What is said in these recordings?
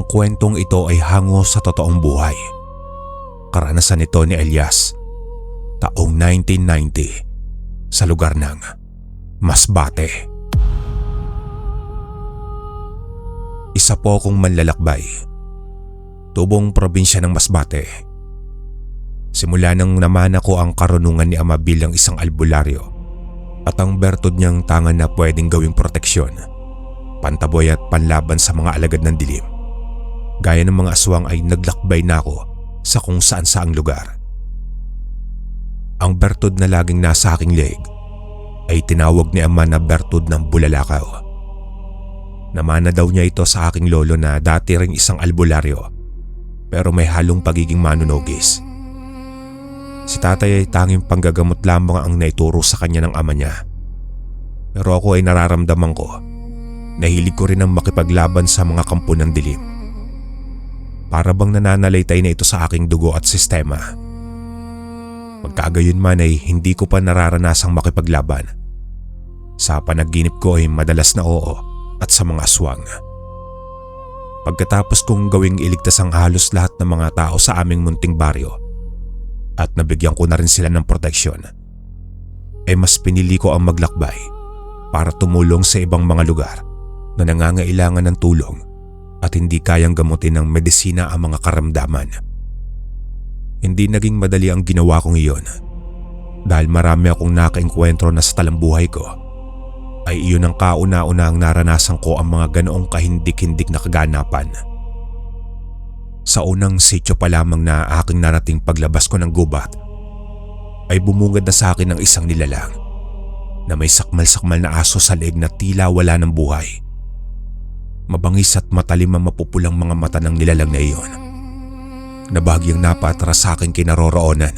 Ang kwentong ito ay hango sa totoong buhay. Karanasan ito ni Elias taong 1990 sa lugar ng Masbate. Isa po akong manlalakbay. Tubong probinsya ng Masbate. Simula nang namana ko ang karunungan ni Ama bilang isang albularyo at ang bertod niyang tangan na pwedeng gawing proteksyon, pantaboy at panlaban sa mga alagad ng dilim. Gaya ng mga aswang ay naglakbay na ako sa kung saan saang lugar. Ang bertod na laging nasa aking leeg ay tinawag ni Ama na bertod ng bulalakaw. Namana daw niya ito sa aking lolo na dati ring isang albularyo pero may halong pagiging manunugis. Si tatay ay tanging panggagamot lamang ang naituro sa kanya ng ama niya. Pero ako ay nararamdaman ko na hilig ko rin ang makipaglaban sa mga kampo ng dilim. Para bang nananalaytay na ito sa aking dugo at sistema. Magkagayon man ay hindi ko pa nararanasang makipaglaban. Sa panaginip ko ay madalas na oo at sa mga aswang. Pagkatapos kong gawing iligtas ang halos lahat ng mga tao sa aming munting baryo at nabigyan ko na rin sila ng proteksyon, ay mas pinili ko ang maglakbay para tumulong sa ibang mga lugar na nangangailangan ng tulong at hindi kayang gamutin ng medisina ang mga karamdaman. Hindi naging madali ang ginawa kong iyon dahil marami akong nakaengkwentro na sa talambuhay ko ay iyon ang kauna-unahang naranasan ko ang mga ganoong kahindik-hindik na kaganapan. Sa unang sityo pa lamang na aking narating paglabas ko ng gubat, ay bumungad na sa akin ng isang nilalang na may sakmal-sakmal na aso sa leeg na tila wala ng buhay. Mabangis at matalim ang mapupulang mga mata ng nilalang na iyon na bahagyang napatras sa aking kinaroroonan.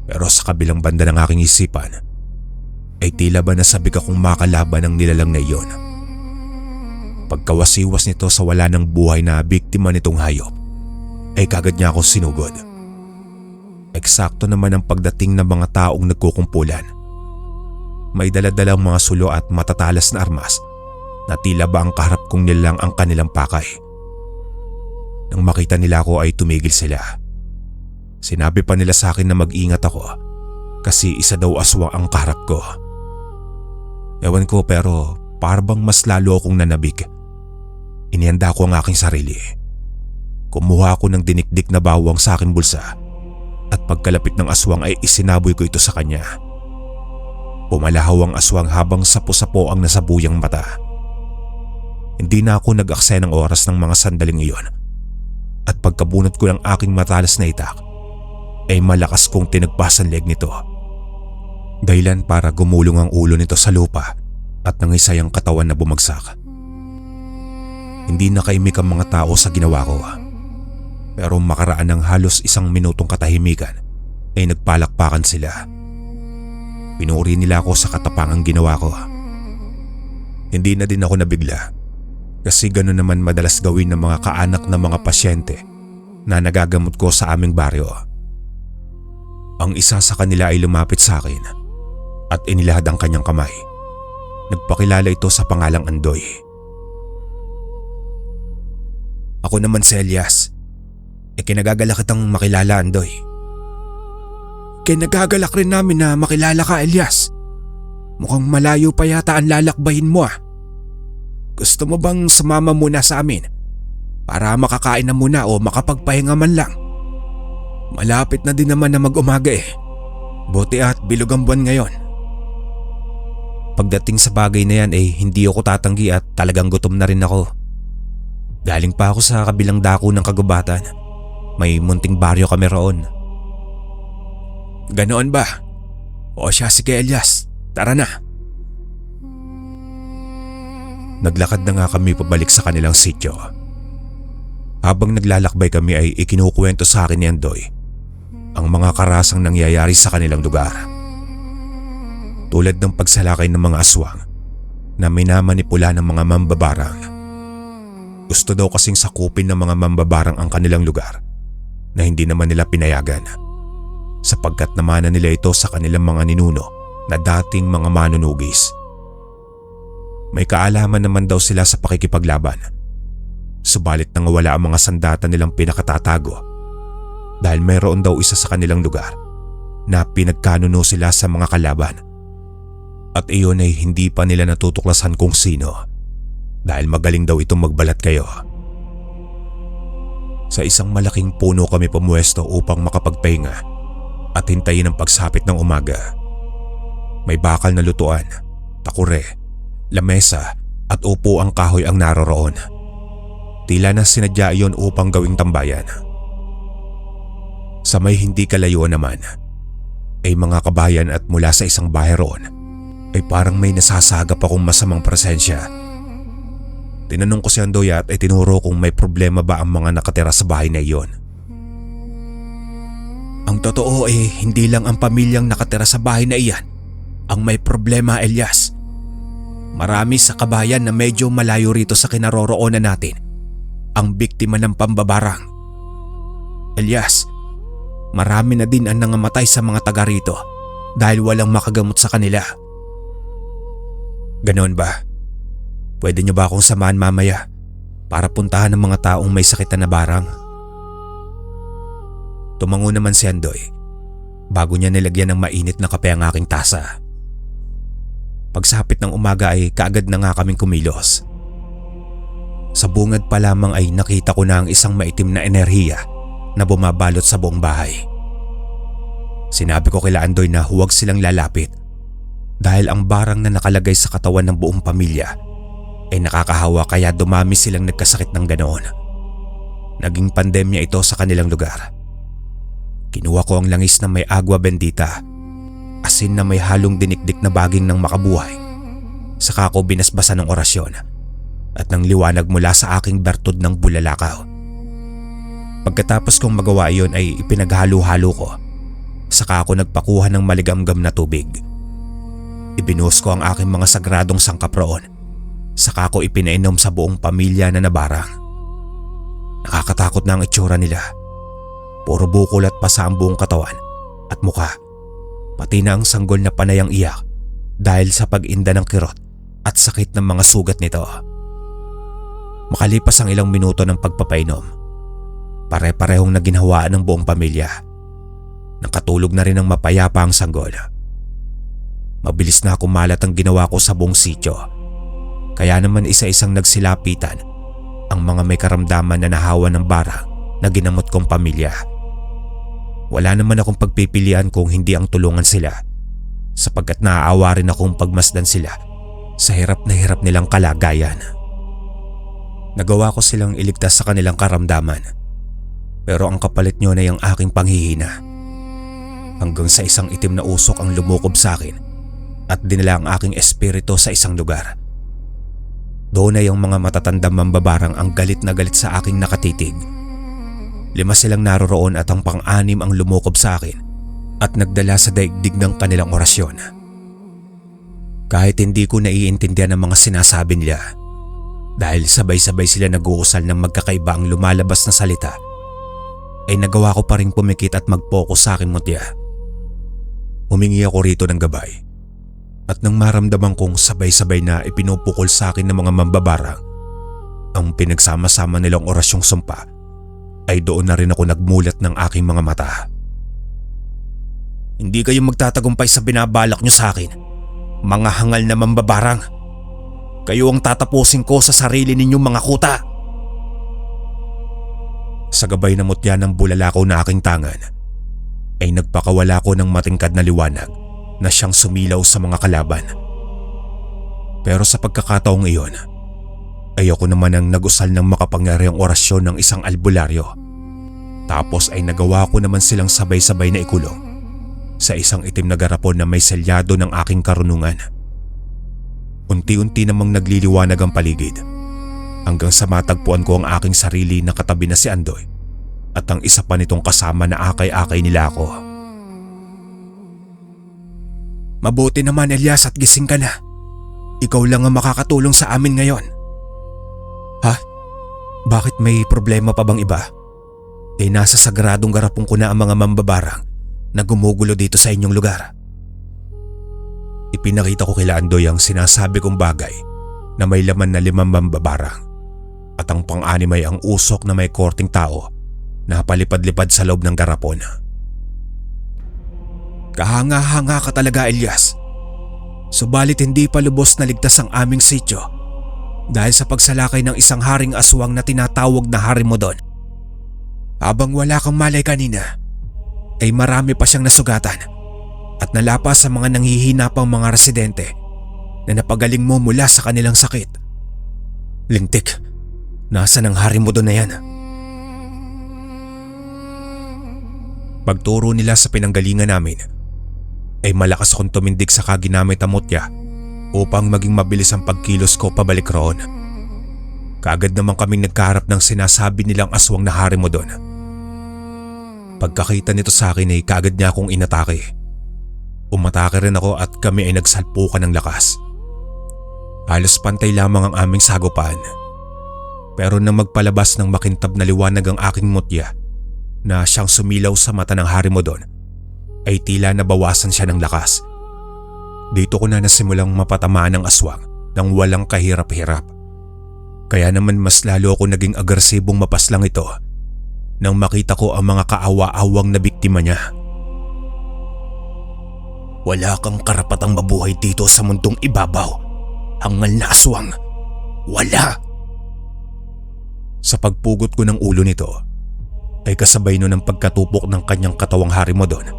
Pero sa kabilang banda ng aking isipan ay tila ba nasabik akong makalaban ng nilalang na iyon. Pagkawasiwas nito sa wala ng buhay na biktima nitong hayop, ay kagad niya ako sinugod. Eksakto naman ang pagdating ng mga taong nagkukumpulan. May daladalang mga sulo at matatalas na armas na tila ba ang kaharap kong nilalang ang kanilang pakay. Nang makita nila ako ay tumigil sila. Sinabi pa nila sa akin na mag-ingat ako kasi isa daw aswang ang kaharap ko. Ewan ko pero parang mas lalo akong nanabig. Inihanda ko ang aking sarili. Kumuha ako ng dinikdik na bawang sa aking bulsa at pagkalapit ng aswang ay isinaboy ko ito sa kanya. Pumalahaw ang aswang habang sapo-sapo ang nasabuyang mata. Hindi na ako nag-aksaya ng oras ng mga sandaling iyon at pagkabunot ko ng aking matalas na itak ay malakas kong tinagpasan leeg nito. Dahilan para gumulong ang ulo nito sa lupa at nangisay ang katawan na bumagsak. Hindi nakaimik ang mga tao sa ginawa ko. Pero makaraan ng halos 1 minutong katahimikan ay nagpalakpakan sila. Pinuri nila ako sa katapangang ginawa ko. Hindi na din ako nabigla kasi gano'n naman madalas gawin ng mga kaanak ng mga pasyente na nagagamot ko sa aming baryo. Ang isa sa kanila ay lumapit sa akin at inilahad ang kanyang kamay. Nagpakilala ito sa pangalang Andoy. Ako naman si Elias. Kinagagalak kitang makilala, Andoy. Kinagagalak rin namin na makilala ka, Elias. Mukhang malayo pa yata ang lalakbayin mo ah. Gusto mo bang sumama muna sa amin para makakain na muna o makapagpahinga man lang? Malapit na din naman na mag-umaga eh. Buti at bilog ang buwan ngayon. Pagdating sa bagay na yan hindi ako tatanggi at talagang gutom na rin ako. Galing pa ako sa kabilang dako ng kagubatan. May munting baryo kami roon. Ganoon ba? O siya, sige Elias, tara na. Naglakad na nga kami pabalik sa kanilang sityo. Habang naglalakbay kami ay ikinukwento sa akin ni Andoy ang mga karasang nangyayari sa kanilang lugar. Tulad ng pagsalakay ng mga aswang na minamanipula ng mga mambabarang. Gusto daw kasing sakupin ng mga mambabarang ang kanilang lugar na hindi naman nila pinayagan sapagkat namana nila ito sa kanilang mga ninuno na dating mga manunugis. May kaalaman naman daw sila sa pakikipaglaban Subalit nangawala ang mga sandata nilang pinakatatago dahil mayroon daw isa sa kanilang lugar na pinagkanuno sila sa mga kalaban. At iyon ay hindi pa nila natutuklasan kung sino dahil magaling daw itong magbalat kayo. Sa isang malaking puno kami pumuesto upang makapagpahinga at hintayin ang pagsapit ng umaga. May bakal na lutuan, takure, lamesa at upo ang kahoy ang naroroon. Tila na sinadya iyon upang gawing tambayan. Sa may hindi kalayuan naman ay mga kabayan at mula sa isang bahay roon ay parang may nasasagap akong masamang presensya. Tinanong ko si Andoy at tinuro kung may problema ba ang mga nakatira sa bahay na iyon. Ang totoo ay hindi lang ang pamilyang nakatira sa bahay na iyan ang may problema, Elias. Marami sa kabayan na medyo malayo rito sa kinaroroonan natin ang biktima ng pambabarang. Elias, marami na din ang nangamatay sa mga taga rito dahil walang makagamot sa kanila. Ganon ba? Pwede niyo ba akong samahan mamaya para puntahan ng mga taong may sakit na barang? Tumango naman si Andoy bago niya nilagyan ng mainit na kape ang aking tasa. Pagsapit ng umaga ay kaagad na nga kaming kumilos. Sa bungad pa lamang ay nakita ko na ang isang maitim na enerhiya na bumabalot sa buong bahay. Sinabi ko kila Andoy na huwag silang lalapit dahil ang barang na nakalagay sa katawan ng buong pamilya ay nakakahawa kaya dumami silang nagkasakit ng ganoon. Naging pandemya ito sa kanilang lugar. Kinuha ko ang langis na may agua bendita, asin na may halong dinikdik na baging ng makabuhay. Saka ko binasbasan ng orasyon at ng liwanag mula sa aking bertud ng bulalakaw. Pagkatapos kong magawa iyon ay ipinaghalo-halo ko. Saka ako nagpakuha ng maligamgam na tubig. Ibinuhos ko ang aking mga sagradong sangkap roon. Saka ko ipinainom sa buong pamilya na nabarang. Nakakatakot na ang itsura nila. Puro bukol at pasa ang buong katawan at mukha. Pati na ang sanggol na panayang iyak dahil sa pag-inda ng kirot at sakit ng mga sugat nito. Makalipas ang ilang minuto ng pagpapainom, pare-parehong naginhawaan ng buong pamilya. Nakatulog na rin ng mapayapa ang sanggol. Mabilis na kumalat ang ginawa ko sa buong sityo. Kaya naman isa-isang nagsilapitan ang mga may karamdaman na nahawa ng barang na ginamot kong pamilya. Wala naman akong pagpipilian kung hindi ang tulungan sila, sapagkat naaawa rin akong pagmasdan sila sa hirap na hirap nilang kalagayan. Nagawa ko silang iligtas sa kanilang karamdaman, pero ang kapalit nyo na yung aking panghihina. Hanggang sa isang itim na usok ang lumukob sa akin at dinala ang aking espiritu sa isang lugar. Doon ay ang mga matatandang mambabarang ang galit na galit sa aking nakatitig. 5 silang naroroon at ang pang-6 ang lumukob sa akin at nagdala sa daigdig ng kanilang orasyon. Kahit hindi ko naiintindihan ang mga sinasabi nila, dahil sabay-sabay sila nag-uusal ng magkakaiba ang lumalabas na salita, ay nagawa ko pa rin pumikit at mag-focus sa aking mutya. Humingi ako rito ng gabay at nang maramdaman kong sabay-sabay na ipinupukol sa akin ng mga mambabarang ang pinagsama-sama nilang orasyong sumpa, ay doon na rin ako nagmulat ng aking mga mata. Hindi kayo magtatagumpay sa binabalak nyo sa akin, mga hangal na mambabarang. Kayo ang tatapusin ko sa sarili ninyong mga kuta. Sa gabay na mutya ng bulalakaw na aking tangan, ay nagpakawala ko ng matingkad na liwanag na siyang sumilaw sa mga kalaban. Pero sa pagkakataong iyon, ayoko naman ang nag-usal ng makapangyarihang orasyon ng isang albularyo. Tapos ay nagawa ko naman silang sabay-sabay na ikulong sa isang itim na garapon na may selyado ng aking karunungan. Unti-unti namang nagliliwanag ang paligid hanggang sa matagpuan ko ang aking sarili na katabi na si Andoy at ang isa pa nitong kasama na akay-akay nila ako. Mabuti naman, Elias, at gising ka na. Ikaw lang ang makakatulong sa amin ngayon. Ha? Bakit may problema pa bang iba? Nasa sagradong garapon ko na ang mga mambabarang na gumugulo dito sa inyong lugar. Ipinakita ko kila Andoy ang sinasabi kong bagay na may laman na 5 mambabarang at ang pang-anim ay ang usok na may korting tao na palipad-lipad sa loob ng garapon. Kahanga-hanga ka talaga, Elias. Subalit hindi pa lubos na ligtas ang aming sityo dahil sa pagsalakay ng isang haring aswang na tinatawag na Harimudon. Habang wala kang malay kanina, ay marami pa siyang nasugatan at nalapas sa mga nanghihina pang mga residente na napagaling mo mula sa kanilang sakit. Lintik, nasaan ang Harimudon na yan? Pagturo nila sa pinanggalingan namin, ay malakas akong tumindig sa kaginamit na mutya upang maging mabilis ang pagkilos ko pabalik roon. Kaagad naman kaming nagkaharap ng sinasabi nilang aswang na Harimudon. Pagkakita nito sa akin ay kaagad niya akong inatake. Umatake rin ako at kami ay nagsalpukan ng lakas. Halos pantay lamang ang aming sagupaan. Pero nang magpalabas ng makintab na liwanag ang aking mutya na siyang sumilaw sa mata ng Harimudon, ay tila nabawasan siya ng lakas. Dito ko na nasimulang mapatamaan ng aswang nang walang kahirap-hirap. Kaya naman mas lalo ako naging agresibong mapaslang ito nang makita ko ang mga kaawa-awang na biktima niya. Wala kang karapatang mabuhay dito sa mundong ibabaw, hangal na aswang. Wala! Sa pagpugot ko ng ulo nito, ay kasabay nun ng pagkatupok ng kanyang katawang Harimudon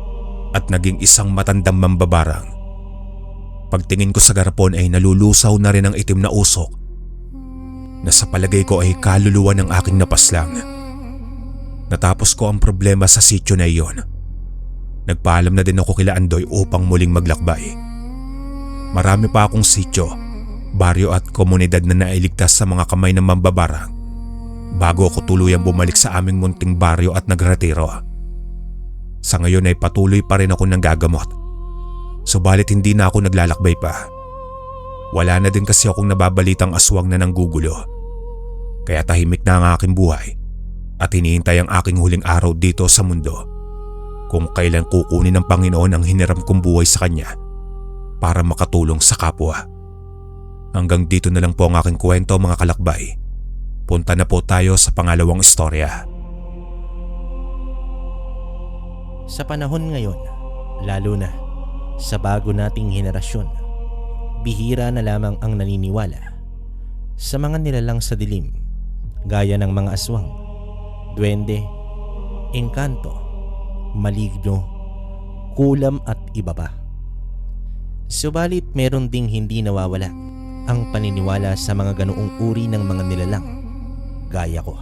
at naging isang matandang mambabarang. Pagtingin ko sa garapon ay nalulusaw na rin ang itim na usok na sa palagay ko ay kaluluwa ng aking napaslang. Natapos ko ang problema sa sityo na iyon. Nagpaalam na din ako kila Andoy upang muling maglakbay. Marami pa akong sityo, baryo at komunidad na nailigtas sa mga kamay ng mambabarang bago ako tuluyang bumalik sa aming munting baryo at nagretiro. Sa ngayon ay patuloy pa rin ako nanggagamot. Subalit hindi na ako naglalakbay pa. Wala na din kasi akong nababalitang aswang na nanggugulo. Kaya tahimik na ang aking buhay at hinihintay ang aking huling araw dito sa mundo kung kailan kukunin ng Panginoon ang hiniram kong buhay sa Kanya para makatulong sa kapwa. Hanggang dito na lang po ang aking kwento, mga kalakbay. Punta na po tayo sa pangalawang istorya. Sa panahon ngayon, lalo na sa bago nating henerasyon, bihira na lamang ang naniniwala sa mga nilalang sa dilim gaya ng mga aswang, duwende, engkanto, maligno, kulam at iba pa. Subalit meron ding hindi nawawala ang paniniwala sa mga ganoong uri ng mga nilalang gaya ko.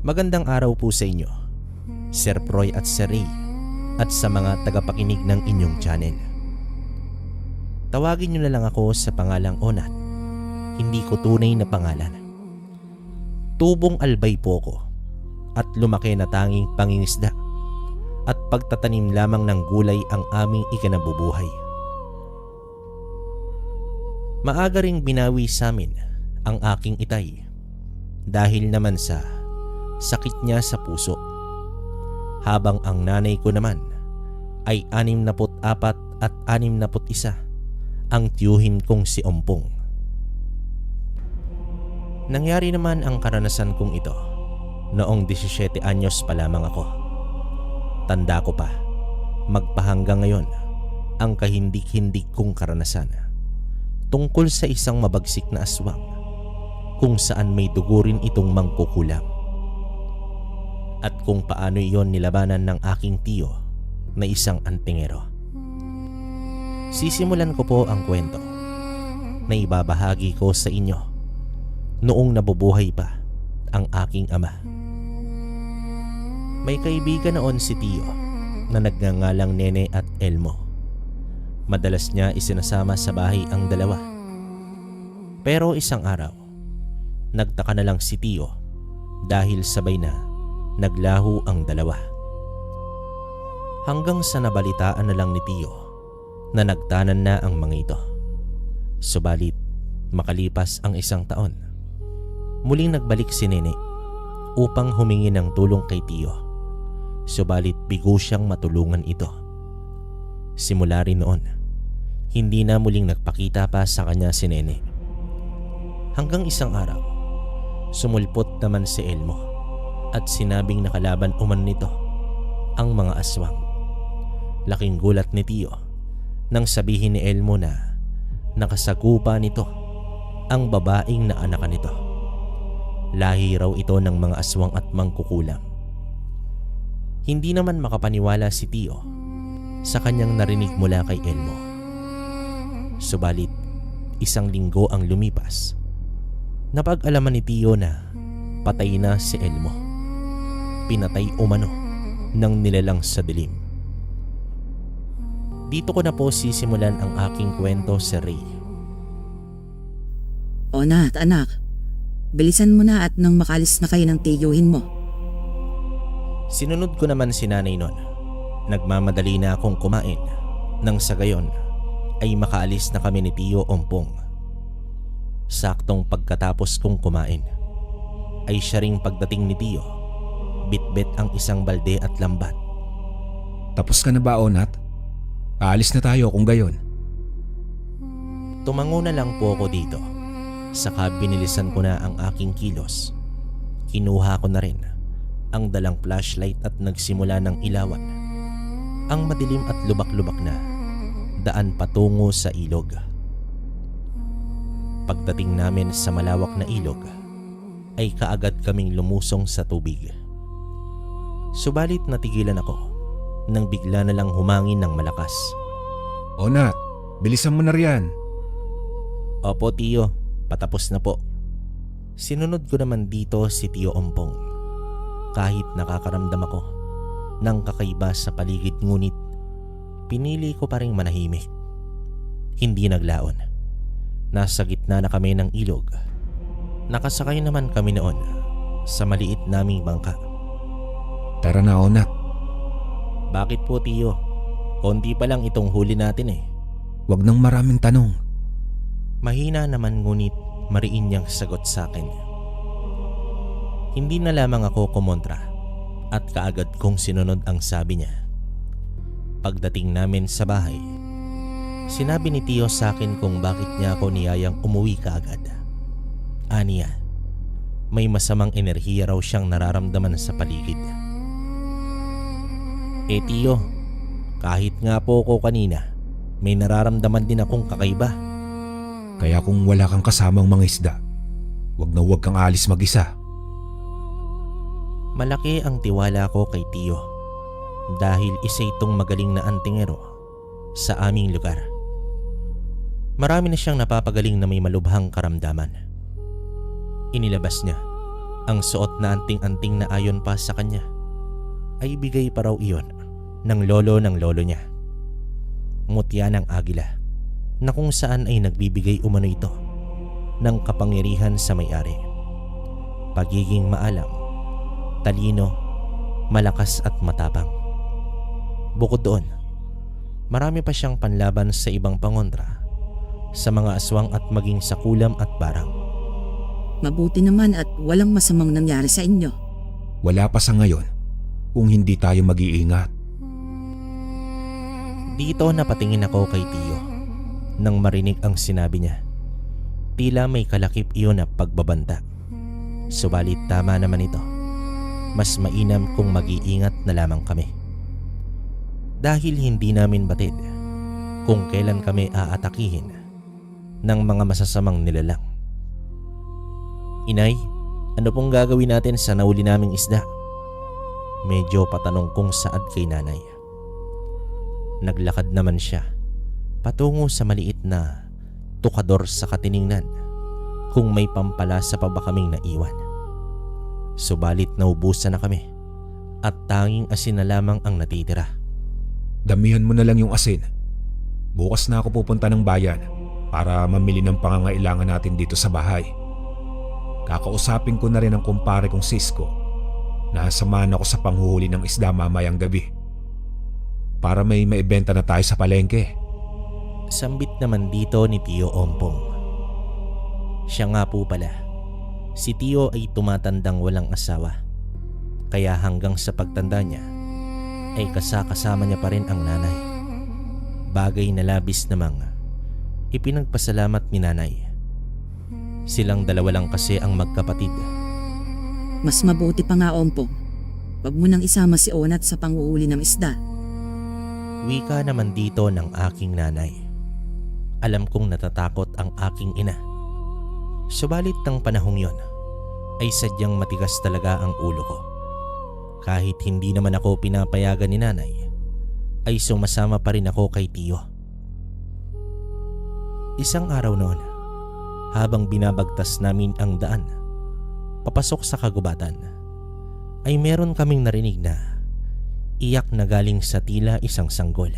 Magandang araw po sa inyo, Sir Proy at Sir Ray, at sa mga tagapakinig ng inyong channel. Tawagin nyo na lang ako sa pangalang Onat, hindi ko tunay na pangalan. Tubong albay po ko at lumaki na tanging pangingisda at pagtatanim lamang ng gulay ang aming ikinabubuhay. Maaga ring binawi sa amin ang aking itay dahil naman sa sakit niya sa puso. Habang ang nanay ko naman ay 64 at 61 ang tiyuhin kong si Ompong. Nangyari naman ang karanasan kong ito noong 17 anyos pa lamang ako. Tanda ko pa, magpahanggang ngayon ang kahindik-hindik kong karanasan tungkol sa isang mabagsik na aswang kung saan may dugo rin itong mangkukulam. At kung paano iyon nilabanan ng aking tiyo na isang antingero. Sisimulan ko po ang kwento na ibabahagi ko sa inyo noong nabubuhay pa ang aking ama. May kaibigan noon si tiyo na nagngangalang Nene at Elmo. Madalas niya isinasama sa bahay ang dalawa. Pero isang araw, nagtaka na lang si tiyo dahil sabay na naglaho ang dalawa. Hanggang sa nabalitaan na lang ni tiyo na nagtanan na ang mga ito. Subalit makalipas ang isang taon, muling nagbalik si Nene upang humingi ng tulong kay tiyo. Subalit bigo siyang matulungan ito. Simula rin noon, hindi na muling nagpakita pa sa kanya si Nene. Hanggang isang araw, sumulpot naman si Elmo at sinabing nakalaban umano nito ang mga aswang. Laking gulat ni Tio nang sabihin ni Elmo na nakasagupa nito ang babaeng naanakan nito. Lahi raw ito ng mga aswang at mangkukulam. Hindi naman makapaniwala si Tio sa kanyang narinig mula kay Elmo. Subalit, isang linggo ang lumipas. Napag-alaman ni Tio na patay na si Elmo. Pinatay umano ng nilalang sa dilim. Dito ko na po sisimulan ang aking kwento, Sir Ray. O Nat, anak. Bilisan mo na at nang makalis na kayo ng tiyuhin mo. Sinunod ko naman si nanay nun. Nagmamadali na akong kumain. Nang sa gayon ay makaalis na kami ni Tio Ompong. Saktong pagkatapos kong kumain ay siya ring pagdating ni Tio. Bitbit ang isang balde at lambat. Tapos ka na ba, Onat? Aalis na tayo kung gayon. Tumango na lang po ako dito. Saka binilisan ko na ang aking kilos. Kinuha ko na rin ang dalang flashlight at nagsimula ng ilawan ang madilim at lubak-lubak na daan patungo sa ilog. Pagdating namin sa malawak na ilog ay kaagad kaming lumusong sa tubig. Subalit natigilan ako nang bigla na lang humangin ng malakas. Onat, bilisan mo na riyan. Opo Tio, patapos na po. Sinunod ko naman dito si Tio Ompong. Kahit nakakaramdam ako ng kakaiba sa paligid, ngunit pinili ko pa ring manahimik. Hindi naglaon. Nasa gitna na kami ng ilog. Nakasakay naman kami noon sa maliit naming bangka. Tara na, Onat. Bakit po Tio? Konti pa lang itong huli natin eh. Huwag nang maraming tanong. Mahina naman ngunit mariin niyang sagot sa akin. Hindi na lamang ako kumontra at kaagad kong sinunod ang sabi niya. Pagdating namin sa bahay, sinabi ni Tio sa akin kung bakit niya ako niyayang umuwi kaagad. Aniya, may masamang enerhiya raw siyang nararamdaman sa paligid. Tio, kahit nga po ko kanina, may nararamdaman din akong kakaiba. Kaya kung wala kang kasamang mga isda, huwag kang alis mag-isa. Malaki ang tiwala ko kay Tio dahil isa itong magaling na antingero sa aming lugar. Marami na siyang napapagaling na may malubhang karamdaman. Inilabas niya ang suot na anting-anting na ayon pa sa kanya ay bigay pa raw iyon ng lolo niya. Mutya ng agila na kung saan ay nagbibigay umano ito ng kapangyarihan sa may-ari. Pagiging maalam, talino, malakas at matapang. Bukod doon, marami pa siyang panlaban sa ibang pangontra, sa mga aswang at maging sa kulam at barang. Mabuti naman at walang masamang nangyari sa inyo. Wala pa sa ngayon kung hindi tayo mag-iingat. Dito napatingin ako kay Tio nang marinig ang sinabi niya. Tila may kalakip iyon na pagbabanta. Subalit tama naman ito. Mas mainam kung mag-iingat na lamang kami. Dahil hindi namin batid kung kailan kami aatakihin ng mga masasamang nilalang. Inay, ano pong gagawin natin sa nahuli naming isda? Medyo patanong kong saad kay nanay. Naglakad naman siya patungo sa maliit na tukador sa katiningnan kung may pampalasa pa ba kaming naiwan. Subalit naubusan na kami at tanging asin na lamang ang natitira. Damihan mo na lang yung asin. Bukas na ako pupunta ng bayan para mamili ng pangangailangan natin dito sa bahay. Kakausapin ko na rin ang kumpare kong Cisco na samahan ako sa panghuhuli ng isda mamayang gabi para may maibenta na tayo sa palengke. Sambit naman dito ni Tio Ompong. Siya nga po pala, si Tio ay tumatandang walang asawa. Kaya hanggang sa pagtanda niya ay kasama niya pa rin ang nanay. Bagay na labis namang ipinagpasalamat ni nanay. Silang dalawa lang kasi ang magkapatid. Mas mabuti pa nga, Ompong. Huwag mo nang isama si Onat sa panguhuli ng isda. Wika naman dito ng aking nanay. Alam kong natatakot ang aking ina. Subalit ng panahong yon ay sadyang matigas talaga ang ulo ko. Kahit hindi naman ako pinapayagan ni nanay, ay sumasama pa rin ako kay Tiyo. Isang araw noon, habang binabagtas namin ang daan papasok sa kagubatan, ay meron kaming narinig na iyak na galing sa tila isang sanggol.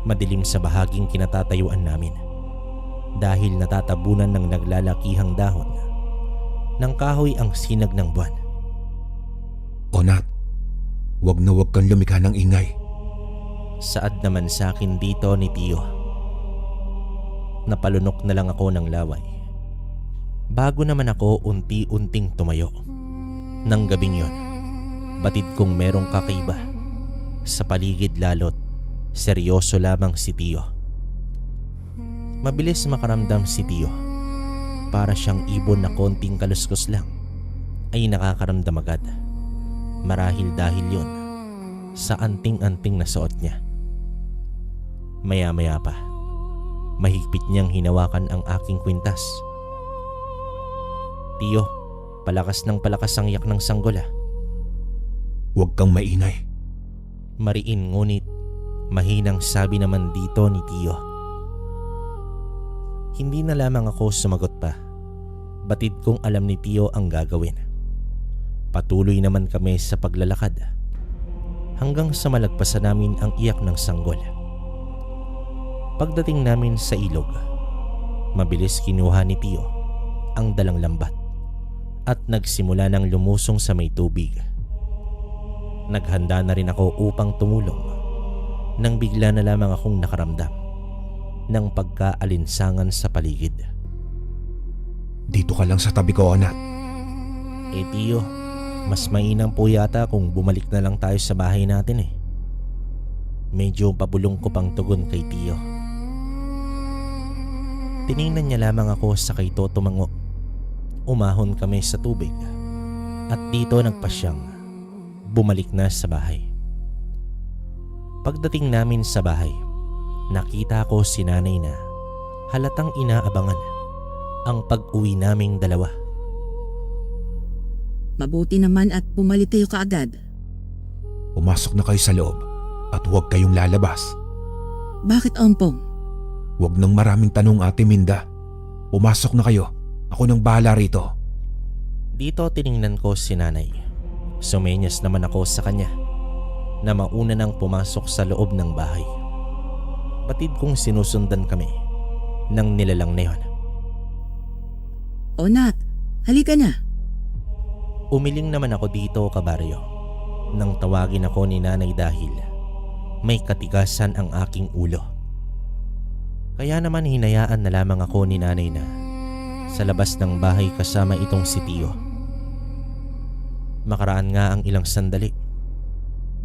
Madilim sa bahaging kinatatayuan namin dahil natatabunan ng naglalakihang dahon ng kahoy ang sinag ng buwan. Onat, wag na wag kang lumikha ng ingay. Saad naman sa akin dito ni Tiyo. Napalunok na lang ako ng laway bago naman ako unti-unting tumayo. Nang gabing yon, batid kong merong kakaiba sa paligid, lalo't seryoso lamang si Tiyo. Mabilis makaramdam si Tiyo. Para siyang ibon na konting kaluskos lang ay nakakaramdam agad. Marahil dahil yon sa anting-anting na suot niya. Maya-maya pa, mahigpit niyang hinawakan ang aking kwintas. Tiyo, palakas ng palakas ang yak ng sanggola. Huwag kang maingay. Mariin ngunit mahinang sabi naman dito ni Tiyo. Hindi na lamang ako sumagot pa. Batid kong alam ni Tiyo ang gagawin. Patuloy naman kami sa paglalakad hanggang sa malagpasan namin ang iyak ng sanggol. Pagdating namin sa ilog, mabilis kinuha ni Tiyo ang dalang lambat at nagsimula ng lumusong sa may tubig. Naghanda na rin ako upang tumulong nang bigla na lamang akong nakaramdam ng pagkaalinsangan sa paligid. Dito ka lang sa tabi ko, Onat. Tiyo, mas mainam po yata kung bumalik na lang tayo sa bahay natin . Medyo pabulong ko pang tugon kay Tiyo. Tiningnan niya lamang ako sa kay tumango. Umahon kami sa tubig at dito nagpasyang bumalik na sa bahay. Pagdating namin sa bahay, nakita ko si nanay na halatang inaabangan ang pag-uwi naming dalawa. Mabuti naman at pumalit kayo kaagad. Pumasok na kayo sa loob at huwag kayong lalabas. Bakit, Ompong? Huwag nang maraming tanong, Ate Minda. Pumasok na kayo. Ako nang bahala rito. Dito tiningnan ko si nanay. Sumenyas naman ako sa kanya na mauna nang pumasok sa loob ng bahay. Batid kong sinusundan kami ng nilalang na yon. Onat, halika na. Umiling naman ako dito, kabaryo, nang tawagin ako ni nanay dahil may katigasan ang aking ulo. Kaya naman hinayaan na lamang ako ni nanay na sa labas ng bahay kasama itong si Tiyo. Makaraan nga ang ilang sandali,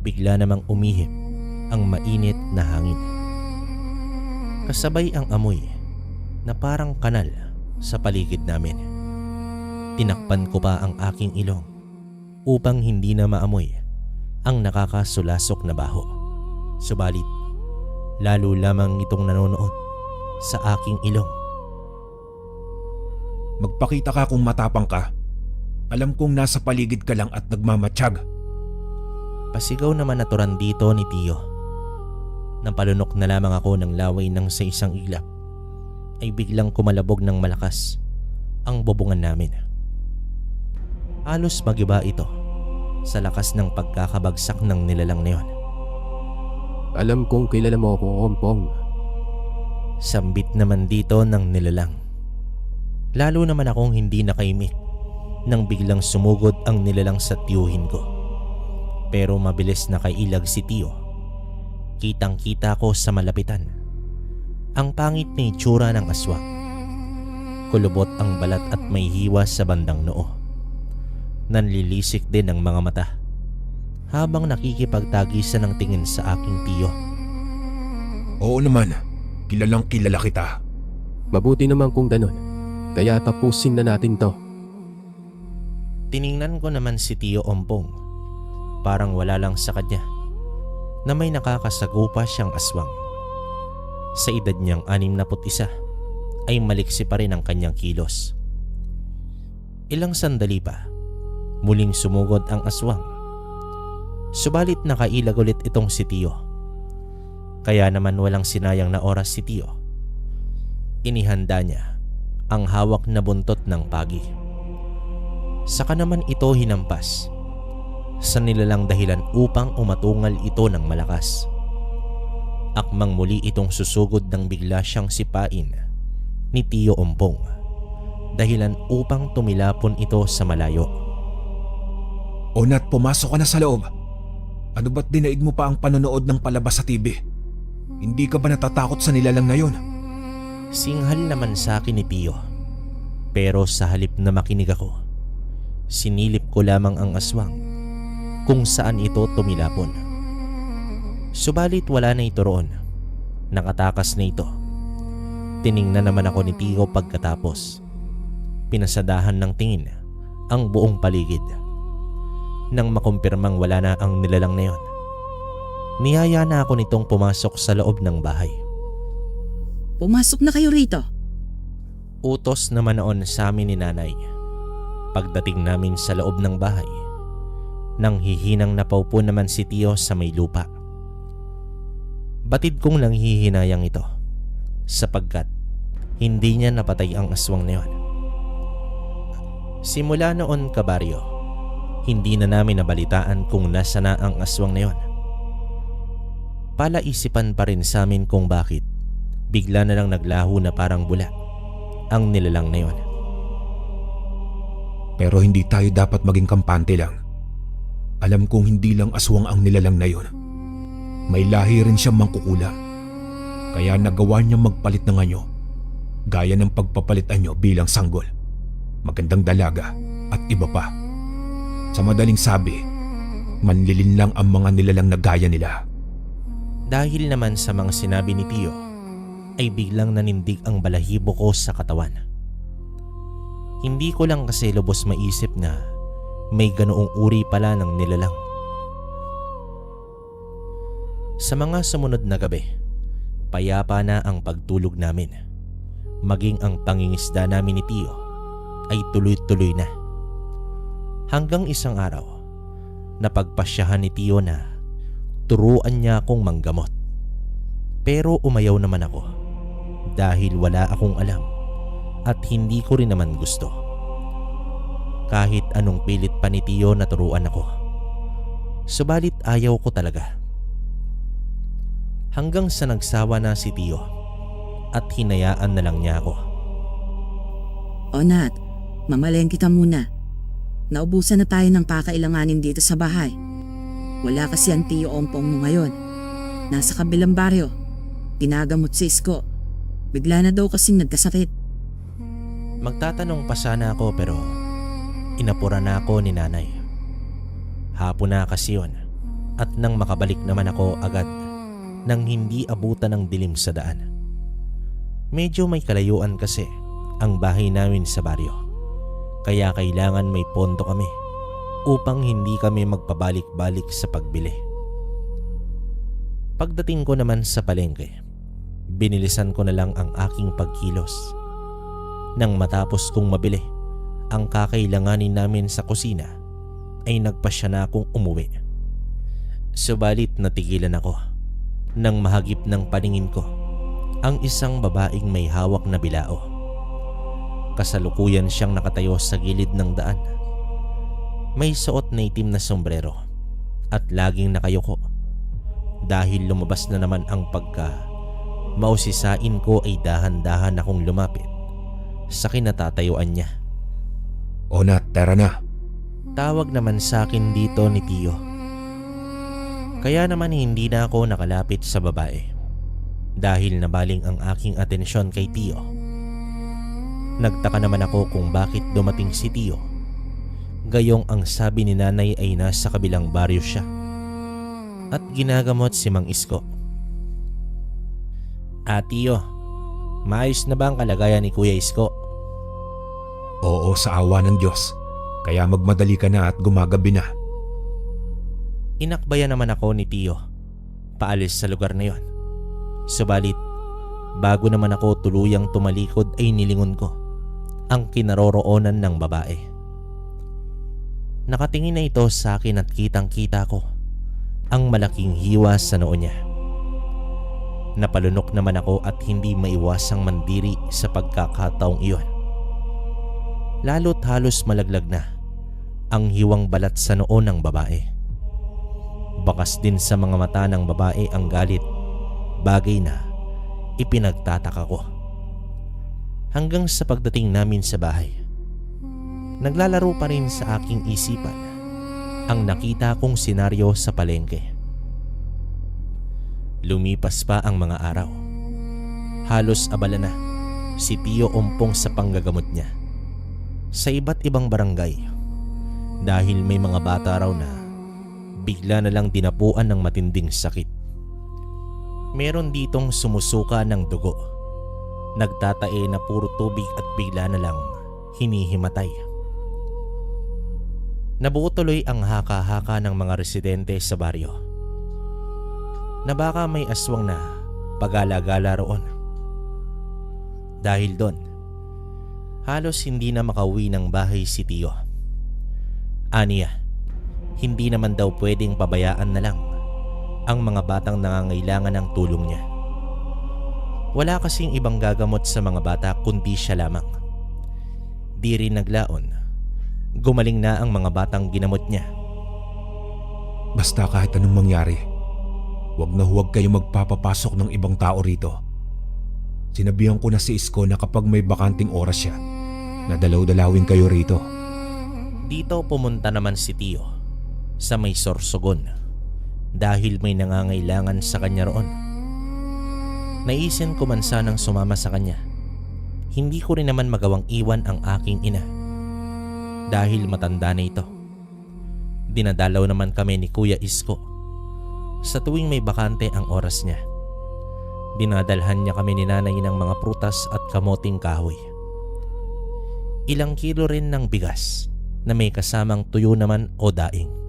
bigla namang umihip ang mainit na hangin. Kasabay ang amoy na parang kanal sa paligid namin. Tinakpan ko pa ang aking ilong upang hindi na maamoy ang nakakasulasok na baho. Subalit, lalo lamang itong nanonood sa aking ilong. Magpakita ka kung matapang ka. Alam kong nasa paligid ka lang at nagmamatsyag. Pasigaw naman naturan dito ni Tiyo. Napalunok na lamang ako ng laway nang sa isang ilap ay biglang kumalabog ng malakas ang bubungan namin. Halos magiba ito sa lakas ng pagkakabagsak ng nilalang na yon. Alam kong kilala mo ako, Ompong. Sambit naman dito ng nilalang. Lalo naman akong hindi nakaimik nang biglang sumugod ang nilalang sa tiyuhin ko. Pero mabilis nakailag si Tiyo. Kitang-kita ko sa malapitan ang pangit na itsura ng aswang. Kulubot ang balat at may hiwa sa bandang noo. Nanlilisik din ang mga mata habang nakikipagtagisan ng tingin sa aking Tiyo. Oo naman, kilalang kilala kita. Mabuti naman kung ganon. Kaya tapusin na natin to. Tiningnan ko naman si Tio Ompong. Parang wala lang sa kanya na may nakakasagupa siyang aswang. Sa edad niyang 61 ay maliksi pa rin ang kanyang kilos. Ilang sandali pa, muling sumugod ang aswang. Subalit nakailag ulit itong si Tio. Kaya naman walang sinayang na oras si Tio. Inihanda niya ang hawak na buntot ng pagi. Saka naman ito hinampas sa nilalang dahilan upang umatungal ito ng malakas. Akmang muli itong susugod nang bigla siyang sipain ni Tio Ompong, dahilan upang tumilapon ito sa malayo. Onat, pumasok ka na sa loob. Ano ba't dinaig mo pa ang panonood ng palabas sa TV? Hindi ka ba natatakot sa nilalang na yun? Singhal naman sa akin ni Tio. Pero sa halip na makinig ako, sinilip ko lamang ang aswang kung saan ito tumilapon. Subalit wala na ito roon. Nakatakas na ito. Tiningnan naman ako ni Tio pagkatapos. Pinasadahan ng tingin ang buong paligid. Nang makumpirmang wala na ang nilalang na yon, niyaya na ako nitong pumasok sa loob ng bahay. Pumasok na kayo rito. Utos naman noon sa amin ni Nanay. Pagdating namin sa loob ng bahay, nang hihinang napaupo naman si Tio sa may lupa. Batid kong nanghihinayang ito sapagkat hindi niya napatay ang aswang na yon. Simula noon, kabaryo, hindi na namin nabalitaan kung nasa na ang aswang na yon. Palaisipan pa rin sa amin kung bakit bigla na lang naglaho na parang bula ang nilalang na yon. Pero hindi tayo dapat maging kampante lang. Alam kong hindi lang aswang ang nilalang na yon. May lahi rin siyang mangkukulam. Kaya nagawa niyang magpalit ng anyo, gaya ng pagpapalit anyo bilang sanggol, magandang dalaga at iba pa. Sa madaling sabi, manlilin lang ang mga nilalang na gaya nila. Dahil naman sa mga sinabi ni Tio, ay biglang nanindig ang balahibo ko sa katawan. Hindi ko lang kasi lubos maisip na may ganoong uri pala ng nilalang. Sa mga sumunod na gabi, payapa na ang pagtulog namin. Maging ang pangingisda namin ni Tio ay tuloy-tuloy na. Hanggang isang araw, napagpasyahan ni Tio na turuan niya akong manggamot. Pero umayaw naman ako dahil wala akong alam at hindi ko rin naman gusto. Kahit anong pilit pa ni Tio na turuan ako, subalit ayaw ko talaga. Hanggang sa nagsawa na si Tio at hinayaan na lang niya ako. O Nat, mamalengke ka muna. Naubusan na tayo ng pakailanganin dito sa bahay. Wala kasi ang Tio Ompong mo ngayon. Nasa kabilang baryo. Ginagamot si Isko. Bigla na daw kasing nagkasakit. Magtatanong pa sana ako pero inapura na ako ni Nanay. Hapon na kasi yun at nang makabalik naman ako agad nang hindi abutan ng dilim sa daan. Medyo may kalayuan kasi ang bahay namin sa baryo, kaya kailangan may pondo kami upang hindi kami magpabalik-balik sa pagbili. Pagdating ko naman sa palengke, binilisan ko na lang ang aking pagkilos. Nang matapos kong mabili ang kakailanganin namin sa kusina, ay nagpasya na akong umuwi. Subalit natigilan ako nang mahagip ng paningin ko ang isang babaeng may hawak na bilao. Kasalukuyan siyang nakatayo sa gilid ng daan. May suot na itim na sombrero at laging nakayuko. Dahil lumabas na naman ang mausisain ko ay dahan-dahan akong lumapit sa kinatatayuan niya. O Nat, tara na. Tawag naman sa akin dito ni Tio. Kaya naman hindi na ako nakalapit sa babae dahil nabaling ang aking atensyon kay Tio. Nagtaka naman ako kung bakit dumating si Tio. Gayong ang sabi ni Nanay ay nasa kabilang baryo siya at ginagamot si Mang Isko. Tio, maayos na ba ang kalagayan ni Kuya Isko? Oo, sa awa ng Diyos. Kaya magmadali ka na at gumagabi na. Inakbayan naman ako ni Tio paalis sa lugar na yon. Subalit, bago naman ako tuluyang tumalikod ay nilingon ko ang kinaroroonan ng babae. Nakatingin na ito sa akin at kitang-kita ko ang malaking hiwa sa noo niya. Napalunok naman ako at hindi maiwasang mandiri sa pagkakataong iyon. Lalo't halos malaglag na ang hiwang balat sa noo ng babae. Bakas din sa mga mata ng babae ang galit, bagay na ipinagtataka ko. Hanggang sa pagdating namin sa bahay, naglalaro pa rin sa aking isipan ang nakita kong senaryo sa palengke. Lumipas pa ang mga araw. Halos abala na si Tio Ompong sa panggagamot niya sa iba't ibang barangay dahil may mga bata raw na bigla na lang dinapuan ng matinding sakit. Meron ditong sumusuka ng dugo, nagtatae na puro tubig at bigla na lang hinihimatay. Nabuo tuloy ang haka-haka ng mga residente sa baryo na baka may aswang na pagala-gala roon. Dahil doon, halos hindi na makauwi ng bahay si Tio. Aniya, hindi naman daw pwedeng pabayaan na lang ang mga batang nangangailangan ng tulong niya. Wala kasing ibang gagamot sa mga bata kundi siya lamang. Di rin naglaon, gumaling na ang mga batang ginamot niya. Basta kahit anong mangyari, huwag na huwag kayo magpapapasok ng ibang tao rito. Sinabihan ko na si Isko na kapag may bakanting oras siya, nadalaw-dalawin kayo rito. Dito pumunta naman si Tio sa may Sorsogon dahil may nangangailangan sa kanya roon. Naisin ko man sanang sumama sa kanya. Hindi ko rin naman magawang iwan ang aking ina dahil matanda na ito. Dinadalaw naman kami ni Kuya Isko sa tuwing may bakante ang oras niya. Dinadalhan niya kami ni nanay ng mga prutas at kamoting kahoy. Ilang kilo rin ng bigas na may kasamang tuyo naman o daing.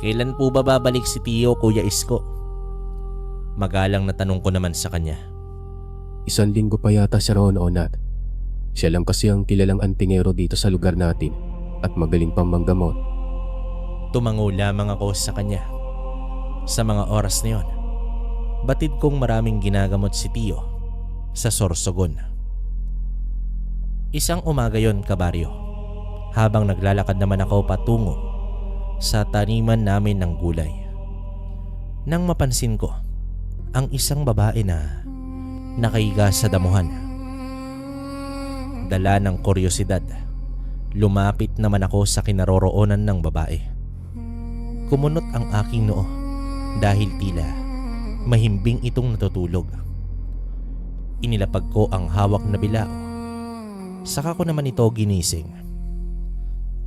Kailan po ba babalik si Tio, Kuya Isko? Magalang na tanong ko naman sa kanya. 1 linggo pa yata siya roon, Onat. Siya lang kasi ang kilalang antingero dito sa lugar natin at magaling pang manggamot. Tumango lamang ako sa kanya. Sa mga oras na yon, batid kong maraming ginagamot si Tio sa Sorsogon. Isang umaga yon, kabaryo, habang naglalakad naman ako patungo sa taniman namin ng gulay, nang mapansin ko ang isang babae na nakahiga sa damuhan. Dala ng kuryosidad, lumapit naman ako sa kinaroroonan ng babae. Kumunot ang aking noo dahil tila mahimbing itong natutulog. Inilapag ko ang hawak na bilao. Saka ko naman ito ginising.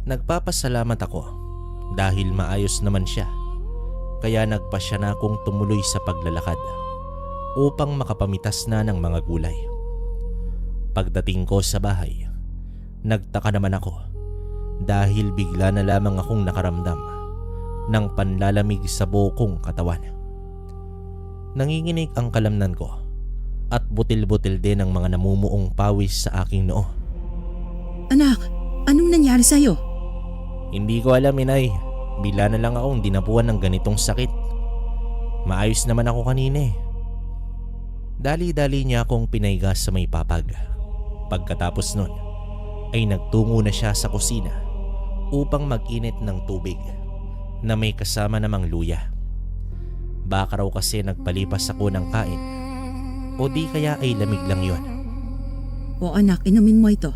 Nagpapasalamat ako dahil maayos naman siya, kaya nagpasya na akong tumuloy sa paglalakad upang makapamitas na ng mga gulay. Pagdating ko sa bahay, nagtaka naman ako dahil bigla na lamang akong nakaramdam ng panlalamig sa buo kong katawan. Nanginginig ang kalamnan ko at butil-butil din ang mga namumuong pawis sa aking noo. Anak, anong nangyari sa'yo? Hindi ko alam, inay. Bila na lang akong dinapuan ng ganitong sakit. Maayos naman ako kanina eh. Dali-dali niya akong pinaiga sa may papag. Pagkatapos nun, ay nagtungo na siya sa kusina upang mag-init ng tubig na may kasama namang luya. Baka raw kasi nagpalipas ako ng kain o di kaya ay lamig lang yon. O anak, inumin mo ito.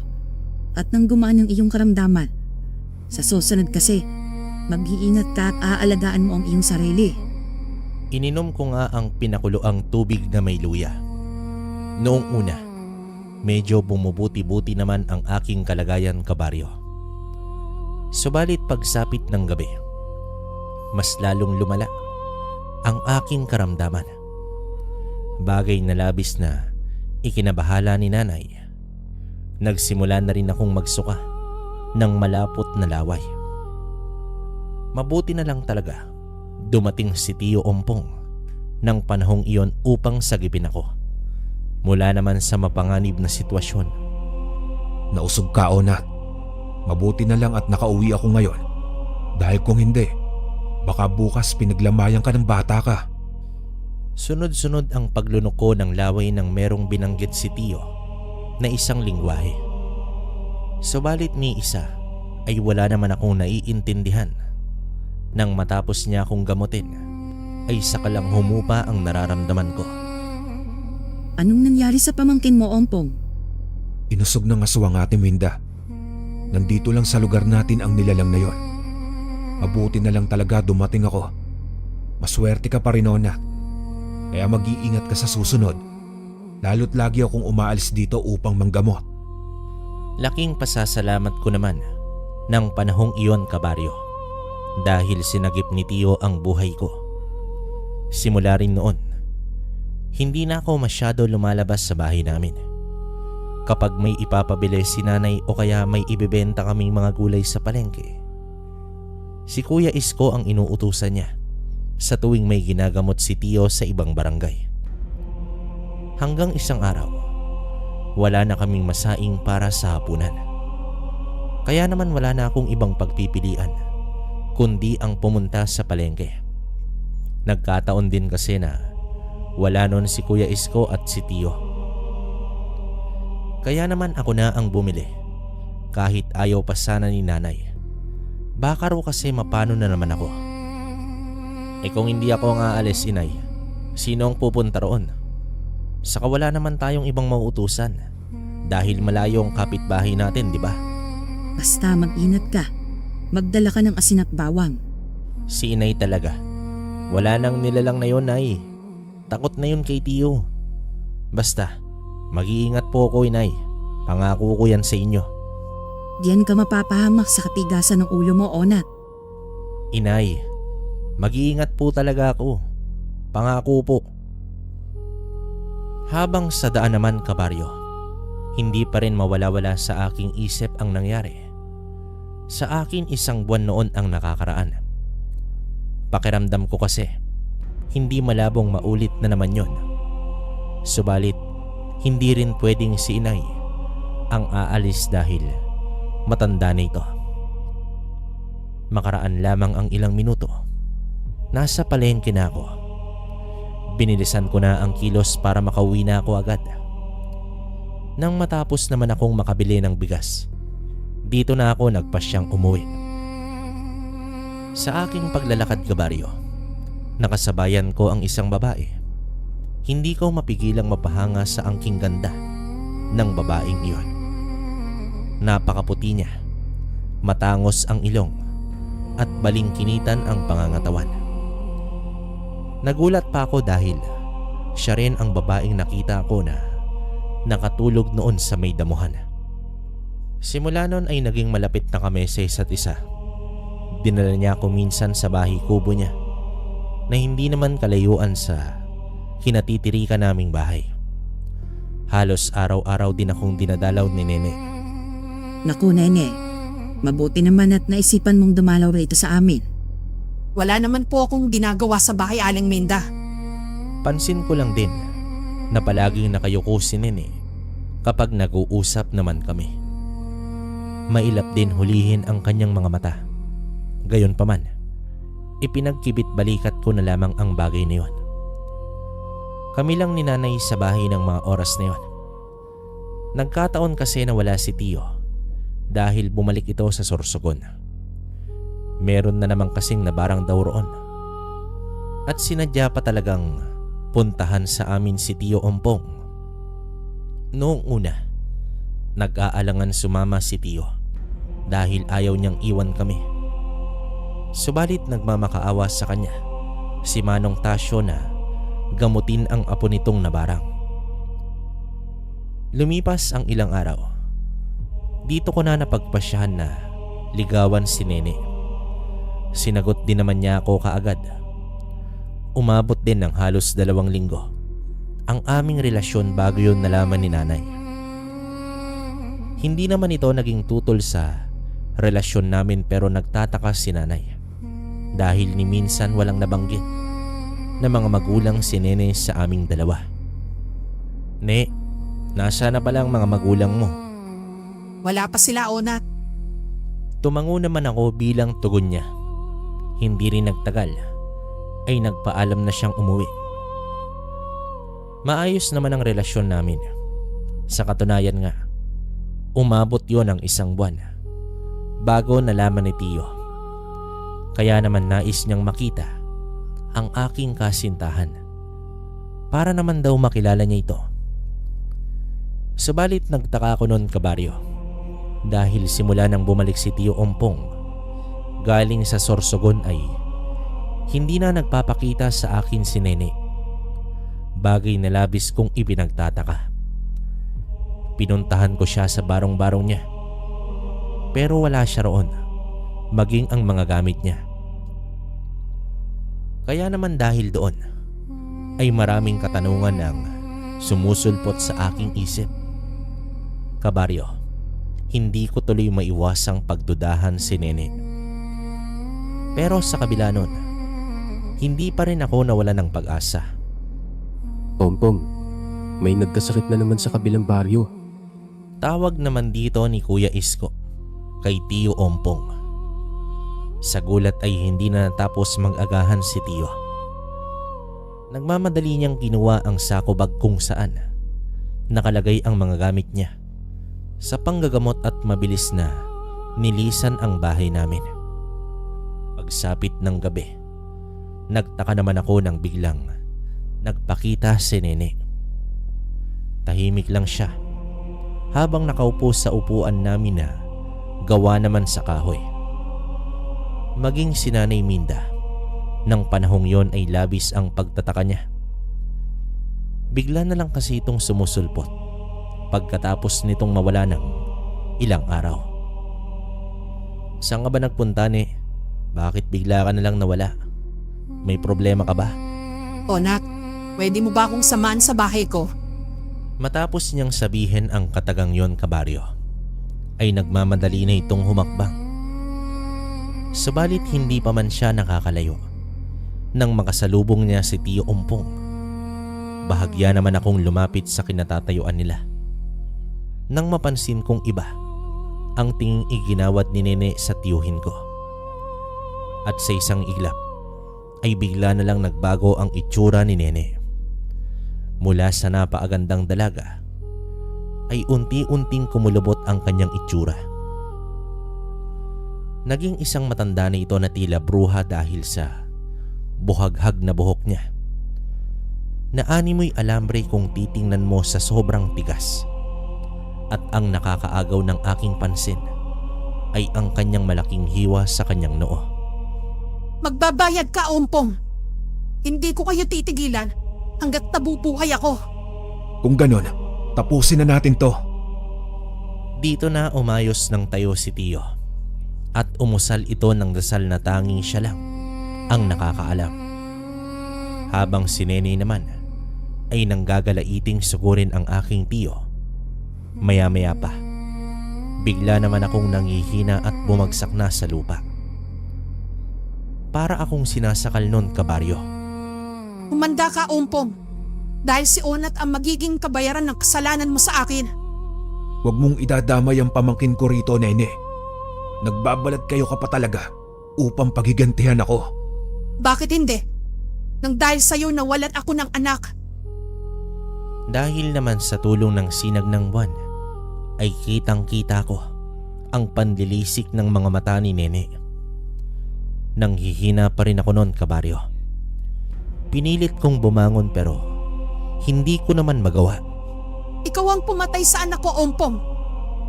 At nang gumaan ang iyong karamdaman, sa susunod kasi, mag-iingat ka at aalagaan mo ang iyong sarili. Ininom ko nga ang pinakuloang tubig na may luya. Noong una, medyo bumubuti-buti naman ang aking kalagayan, kabaryo. Subalit pagsapit ng gabi, mas lalong lumala ang aking karamdaman. Bagay na labis na ikinabahala ni nanay nagsimula na rin akong magsuka ng malapot na laway. Mabuti na lang talaga dumating si Tio Ompong ng panahong iyon upang sagipin ako mula naman sa mapanganib na sitwasyon. Nausog ka, Onat. Mabuti na lang at nakauwi ako ngayon. Dahil kung hindi, baka bukas pinaglamayan ka ng bata ka. Sunod-sunod ang paglunok ko ng laway nang merong binanggit si Tio na isang lingwahe. Subalit ni isa ay wala naman akong naiintindihan. Nang matapos niya akong gamutin, ay sakalang humupa ang nararamdaman ko. Anong nangyari sa pamangkin mo, Ompong? Inusog ng aswang Ate Minda. Nandito lang sa lugar natin ang nilalang na yon. Mabuti na lang talaga dumating ako. Maswerte ka pa rin, Onat. Kaya mag-iingat ka sa susunod. Lalo't lagi akong umaalis dito upang manggamot. Laking pasasalamat ko naman ng panahong iyon, kabaryo, dahil sinagip ni Tio ang buhay ko. Simula rin noon, hindi na ako masyado lumalabas sa bahay namin. Kapag may ipapabili si nanay o kaya may ibebenta kaming mga gulay sa palengke, si Kuya Isko ang inuutusan niya sa tuwing may ginagamot si Tio sa ibang barangay. Hanggang isang araw, wala na kaming masaing para sa hapunan. Kaya naman wala na akong ibang pagpipilian kundi ang pumunta sa palengke. Nagkataon din kasi na wala nun si Kuya Isko at si Tio. Kaya naman ako na ang bumili kahit ayaw pa sana ni nanay. Baka raw kasi mapano na naman ako. Kung hindi ako nga alis, inay, sino ang pupunta roon? Saka wala naman tayong ibang mauutusan dahil malayo ang kapitbahay natin, di ba? Basta mag-ingat ka. Magdala ka ng asin at bawang. Si inay talaga. Wala nang nilalang na yun, ay. Takot na yun kay Tio. Basta, mag-iingat po ako, inay. Pangako ko yan sa inyo. Diyan ka mapapahamak sa katigasan ng ulo mo, Onat. Inay, mag-iingat po talaga ako. Pangako po. Habang sa daan naman, kabaryo, hindi pa rin mawala-wala sa aking isip ang nangyari. Sa akin, 1 buwan noon ang nakakaraan. Pakiramdam ko kasi, hindi malabong maulit na naman yon. Subalit, hindi rin pwedeng si inay ang aalis dahil matanda na ito. Makaraan lamang ang ilang minuto, nasa palengke na ako. Binilisan ko na ang kilos para makauwi na ako agad. Nang matapos naman akong makabili ng bigas, dito na ako nagpasyang umuwi. Sa aking paglalakad, kabaryo, nakasabayan ko ang isang babae. Hindi ko mapigilang mapahanga sa angking ganda ng babaeng iyon. Napakaputi niya, matangos ang ilong at balingkinitan ang pangangatawan. Nagulat pa ako dahil siya rin ang babaeng nakita ko na nakatulog noon sa may damuhan. Simula noon ay naging malapit na kami sa isa't isa. Dinala niya ako minsan sa bahay kubo niya na hindi naman kalayuan sa kinatitirikan naming bahay. Halos araw-araw din akong dinadalaw ni Nene. Naku, Nene. Mabuti naman at naisipan mong dumalaw rito sa amin. Wala naman po akong ginagawa sa bahay, Aling Minda. Pansin ko lang din na palaging nakayuko si Nene kapag nag-uusap naman kami. Mailap din hulihin ang kanyang mga mata. Gayunpaman, ipinagkibit balikat ko na lamang ang bagay na yon. Kami lang ni nanay sa bahay ng mga oras na yon. Nagkataon kasi na wala si Tio dahil bumalik ito sa Sorsogon. Meron na naman kasing nabarang daw roon. At sinadya pa talagang puntahan sa amin si Tio Ompong. Noong una, nag-aalangan sumama si Tio dahil ayaw niyang iwan kami. Subalit nagmamakaawa sa kanya si Manong Tasyo na gamutin ang apo nitong nabarang. Lumipas ang ilang araw. Dito ko na napagpasyahan na ligawan si Nene. Sinagot din naman niya ako kaagad. Umabot din ng halos 2 linggo ang aming relasyon bago yun nalaman ni nanay. Hindi naman ito naging tutol sa relasyon namin pero nagtataka si nanay dahil ni minsan walang nabanggit na mga magulang si Nene sa aming dalawa. Ne, nasa na pala ang mga magulang mo? Wala pa sila, Onat. Tumango naman ako bilang tugon niya. Hindi rin nagtagal ay nagpaalam na siyang umuwi. Maayos naman ang relasyon namin. Sa katunayan nga, umabot yon ng 1 buwan bago nalaman ni Tio. Kaya naman nais niyang makita ang aking kasintahan para naman daw makilala niya ito. Subalit nagtaka ako noon, kabaryo, dahil simula nang bumalik si Tio Ompong galing sa Sorsogon ay hindi na nagpapakita sa akin si Nene. Bagay na labis kong ipinagtataka. Pinuntahan ko siya sa barong-barong niya pero wala siya roon, maging ang mga gamit niya. Kaya naman dahil doon ay maraming katanungan ang sumusulpot sa aking isip. Kabaryo, hindi ko tuloy maiwasang pagdudahan si Nene. Pero sa kabila nun, hindi pa rin ako nawala ng pag-asa. Ompong, may nagkasakit na naman sa kabilang baryo. Tawag naman dito ni Kuya Isko kay Tio Ompong. Sa gulat ay hindi na natapos mag-agahan si Tio. Nagmamadali niyang kinuha ang sako bag kung saan nakalagay ang mga gamit niya. Sa panggagamot at mabilis na nilisan ang bahay namin. Pagsapit ng gabi, nagtaka naman ako nang biglang nagpakita si Nene. Tahimik lang siya habang nakaupo sa upuan namin na gawa naman sa kahoy. Maging si Nanay Minda, nang panahong yon ay labis ang pagtataka niya. Bigla na lang kasi itong sumusulpot pagkatapos nitong mawala ng ilang araw. Saan ka ba nagpunta, Ne? Bakit bigla ka na lang nawala? May problema ka ba? Onat, pwede mo ba akong samahan sa bahay ko? Matapos niyang sabihin ang katagang yon, kabaryo, ay nagmamadali na itong humakbang. Subalit hindi pa man siya nakakalayo nang makasalubong niya si Tio Ompong. Bahagya naman akong lumapit sa kinatatayuan nila nang mapansin kong iba ang tinging iginawad ni Nene sa tiyuhin ko. At sa isang iglap ay bigla na lang nagbago ang itsura ni Nene. Mula sa napaagandang dalaga ay unti-unting kumulubot ang kanyang itsura. Naging isang matanda na ito na tila bruha dahil sa buhaghag na buhok niya. Naani mo'y alambre kung titingnan mo sa sobrang tigas. At ang nakakaagaw ng aking pansin ay ang kanyang malaking hiwa sa kanyang noo. Magbabayad ka, Ompong. Hindi ko kayo titigilan hanggat nabubuhay ako. Kung ganon, tapusin na natin to. Dito na umayos ng tayo si Tio at umusal ito ng dasal na tanging siya lang ang nakakaalam. Habang si Nene naman ay nanggagala'iting sugurin ang aking Tio. Maya-maya pa, bigla naman akong nangihina at bumagsak na sa lupa. Para akong sinasakal nun, kabaryo. Humanda ka, Ompong. Dahil si Onat ang magiging kabayaran ng kasalanan mo sa akin. Huwag mong idadamay ang pamangkin ko rito, Nene. Nagbabalat kayo ka pa talaga upang paghigantihan ako. Bakit hindi? Nang dahil sa'yo nawalan ako ng anak. Dahil naman sa tulong ng sinag ng buwan, ay kitang-kita ko ang panlilisik ng mga mata ni Nene. Nanghihina pa rin ako noon, kabaryo. Pinilit kong bumangon pero hindi ko naman magawa. Ikaw ang pumatay sa anak ko, Ompong.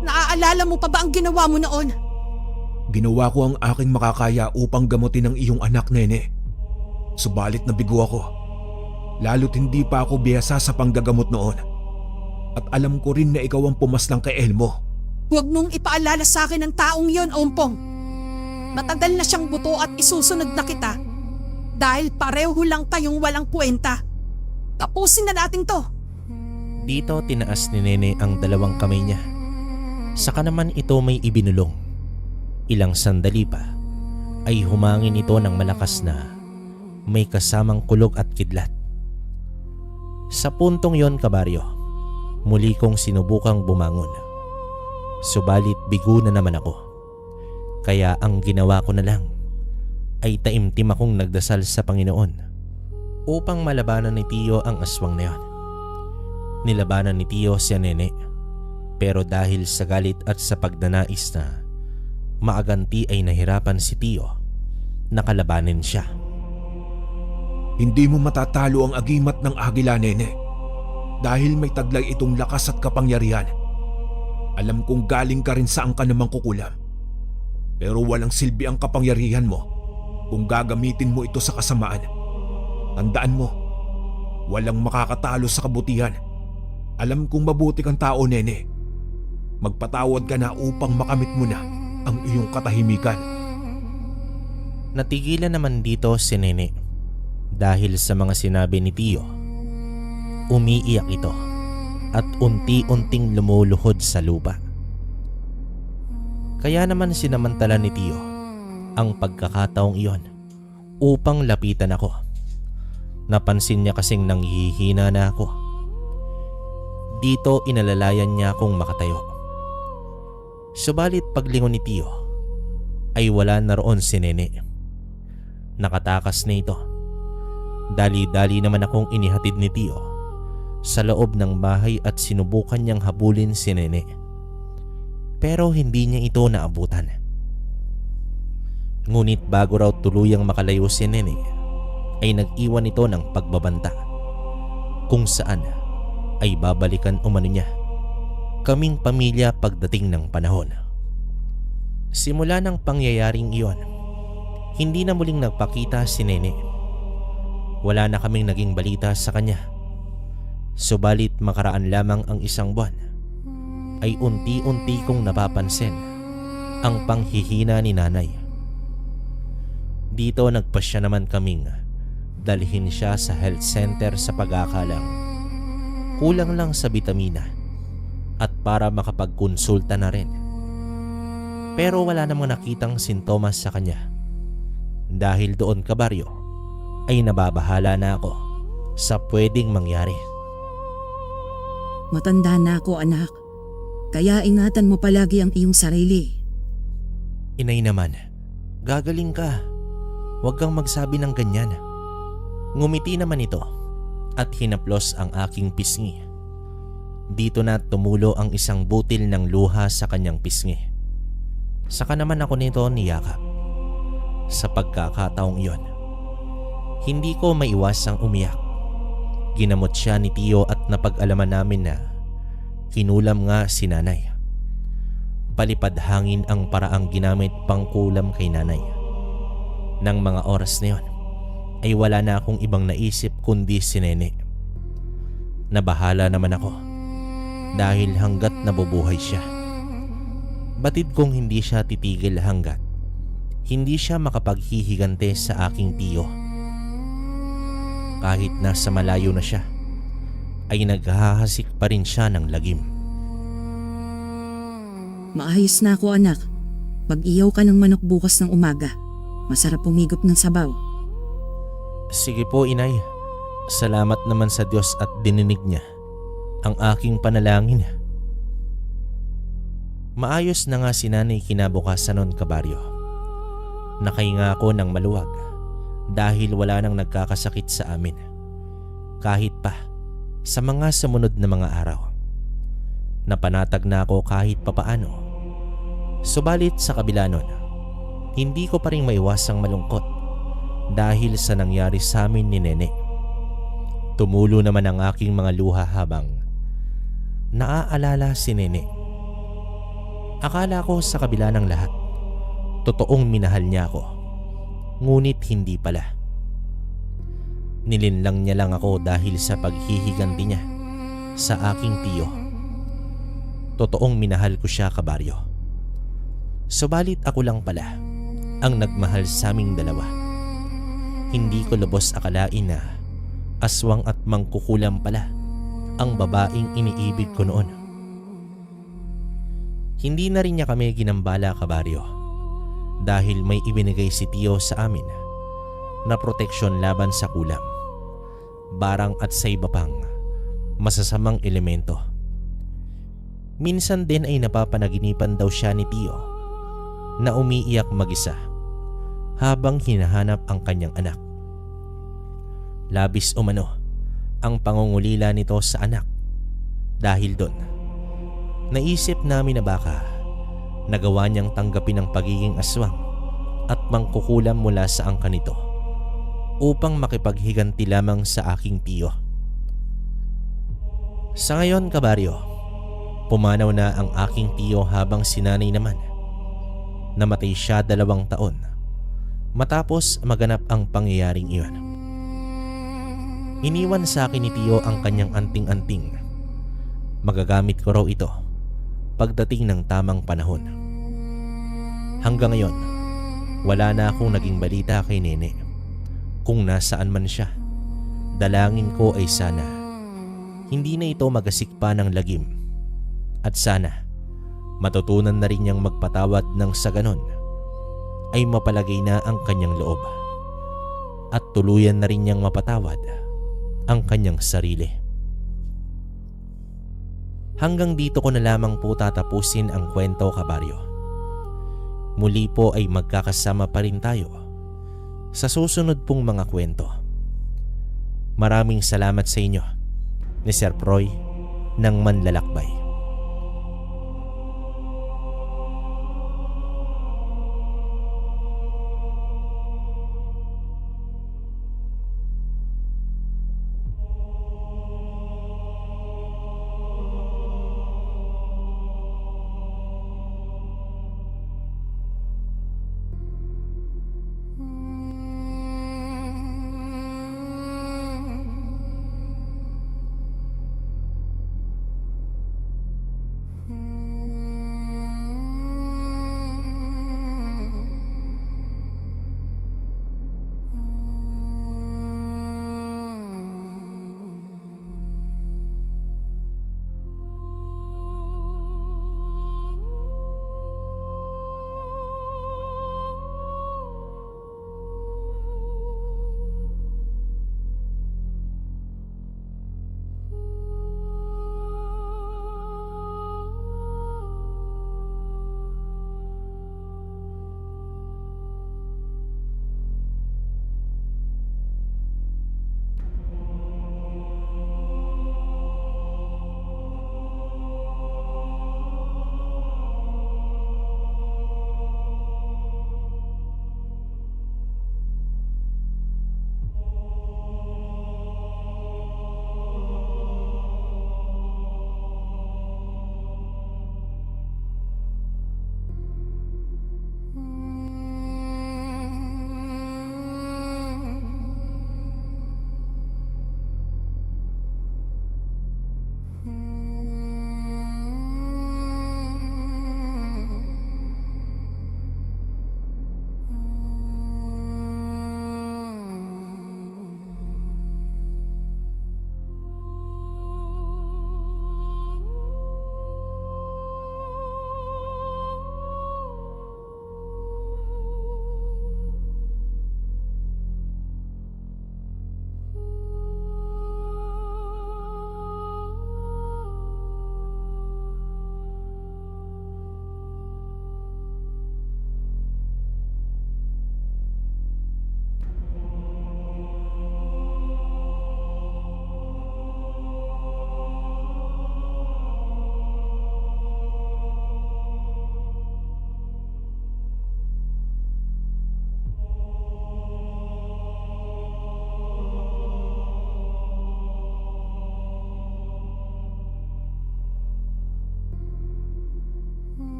Naaalala mo pa ba ang ginawa mo noon? Ginawa ko ang aking makakaya upang gamutin ang iyong anak, Nene. Subalit nabigo ako. Lalo't hindi pa ako biyasa sa panggagamot noon. At alam ko rin na ikaw ang pumaslang kay Elmo. Huwag mong ipaalala sa akin ang taong yon, Ompong. Matagal na siyang buto at isusunod na kita. Dahil pareho lang tayong walang kwenta. Tapusin na natin to. Dito tinaas ni Nene ang dalawang kamay niya. Saka naman ito may ibinulong. Ilang sandali pa ay humangin ito ng malakas na may kasamang kulog at kidlat. Sa puntong yon, kabaryo, muli kong sinubukang bumangon. Subalit bigo na naman ako. Kaya ang ginawa ko na lang ay taimtim akong nagdasal sa Panginoon upang malabanan ni Tio ang aswang na yon. Nilabanan ni Tio si Nene, pero dahil sa galit at sa pagnanais na maaganti ay nahirapan si Tio na kalabanin siya. Hindi mo matatalo ang agimat ng agila, Nene. Dahil may taglay itong lakas at kapangyarihan. Alam kong galing ka rin saan ka namang kukulam. Pero walang silbi ang kapangyarihan mo kung gagamitin mo ito sa kasamaan. Tandaan mo, walang makakatalo sa kabutihan. Alam kong mabuti kang tao, Nene. Magpatawad ka na upang makamit mo na ang iyong katahimikan. Natigilan naman dito si Nene dahil sa mga sinabi ni Tio. Umiiyak ito at unti-unting lumuluhod sa lupa. Kaya naman sinamantala ni Tio ang pagkakataong iyon upang lapitan ako. Napansin niya kasing nanghihina na ako. Dito inalalayan niya akong makatayo. Subalit paglingon ni Tio ay wala na roon si Nene. Nakatakas na ito. Dali-dali naman akong inihatid ni Tio sa loob ng bahay at sinubukan niyang habulin si Nene. Pero hindi niya ito naabutan. Ngunit bago raw tuluyang makalayo si Nene ay nag-iwan ito ng pagbabanta kung saan ay babalikan umano niya kaming pamilya pagdating ng panahon. Simula ng pangyayaring iyon, hindi na muling nagpakita si Nene. Wala na kaming naging balita sa kanya. Subalit makaraan lamang ang isang buwan ay unti-unti kong napapansin ang panghihina ni nanay. Dito nagpasya naman kaming dalhin siya sa health center sa pag-aakalang kulang lang sa bitamina at para makapagkonsulta na rin. Pero wala namang nakitang sintomas sa kanya. Dahil doon, kabaryo, ay nababahala na ako sa pwedeng mangyari. Matanda na ako, anak. Kaya ingatan mo palagi ang iyong sarili. Inay naman, gagaling ka. Huwag kang magsabi ng ganyan. Ngumiti naman ito at hinaplos ang aking pisngi. Dito na tumulo ang isang butil ng luha sa kanyang pisngi. Saka naman ako nito niyakap. Sa pagkakataong iyon, hindi ko maiwasang umiyak. Ginamot siya ni Tio at napag-alaman namin na kinulam nga si nanay. Palipad hangin ang paraang ginamit pang kulam kay nanay. Nang mga oras na yon, ay wala na akong ibang naisip kundi si Nene. Nabahala naman ako dahil hanggat nabubuhay siya. Batid kong hindi siya titigil hanggat hindi siya makapaghihigante sa aking Tio. Kahit nasa malayo na siya, ay naghahasik pa rin siya ng lagim. Maayos na ako, anak. Mag-iyaw ka ng manok bukas ng umaga. Masarap pumigop ng sabaw. Sige po, inay. Salamat naman sa Diyos at dininig niya ang aking panalangin. Maayos na nga si nanay kinabukasan nun, kabaryo. Nakahinga ako ng maluwag dahil wala nang nagkakasakit sa amin. Kahit pa sa mga sumunod na mga araw. Napanatag na ako kahit papaano. Subalit sa kabila nun, hindi ko pa rin maiwasang malungkot dahil sa nangyari sa amin ni Nene. Tumulo naman ang aking mga luha habang naaalala si Nene. Akala ko sa kabila ng lahat, totoong minahal niya ako. Ngunit hindi pala. Nilinlang niya lang ako dahil sa paghihiganti niya sa aking Tio. Totoong minahal ko siya, kabaryo. Subalit ako lang pala ang nagmahal sa aming dalawa. Hindi ko lubos akalain na aswang at mangkukulam pala ang babaeng iniibig ko noon. Hindi na rin niya kami ginambala, kabaryo, dahil may ibinigay si Tio sa amin na proteksyon laban sa kulam, barang at sa iba pang masasamang elemento. Minsan din ay napapanaginipan daw siya ni Tio na umiiyak mag-isa habang hinahanap ang kanyang anak. Labis umano ang pangungulila nito sa anak. Dahil doon, naisip namin na baka nagawa niyang tanggapin ang pagiging aswang at mangkukulam mula sa angka nito upang makipaghiganti lamang sa aking Tio. Sa ngayon, kabaryo, pumanaw na ang aking Tio habang si nanay naman. Namatay siya 2 taon matapos maganap ang pangyayaring iyon. Iniwan sa akin ni Tio ang kanyang anting-anting. Magagamit ko raw ito pagdating ng tamang panahon. Hanggang ngayon, wala na akong naging balita kay Nene. Kung nasaan man siya, dalangin ko ay sana hindi na ito magasik pa ng lagim. At sana matutunan na rin niyang magpatawad nang sa ganon ay mapalagay na ang kanyang loob at tuluyan na rin niyang mapatawad ang kanyang sarili. Hanggang dito ko na lamang po tatapusin ang kwento, kabaryo. Muli po ay magkakasama pa rin tayo sa susunod pong mga kwento. Maraming salamat sa inyo ni Sir Proy ng Manlalakbay.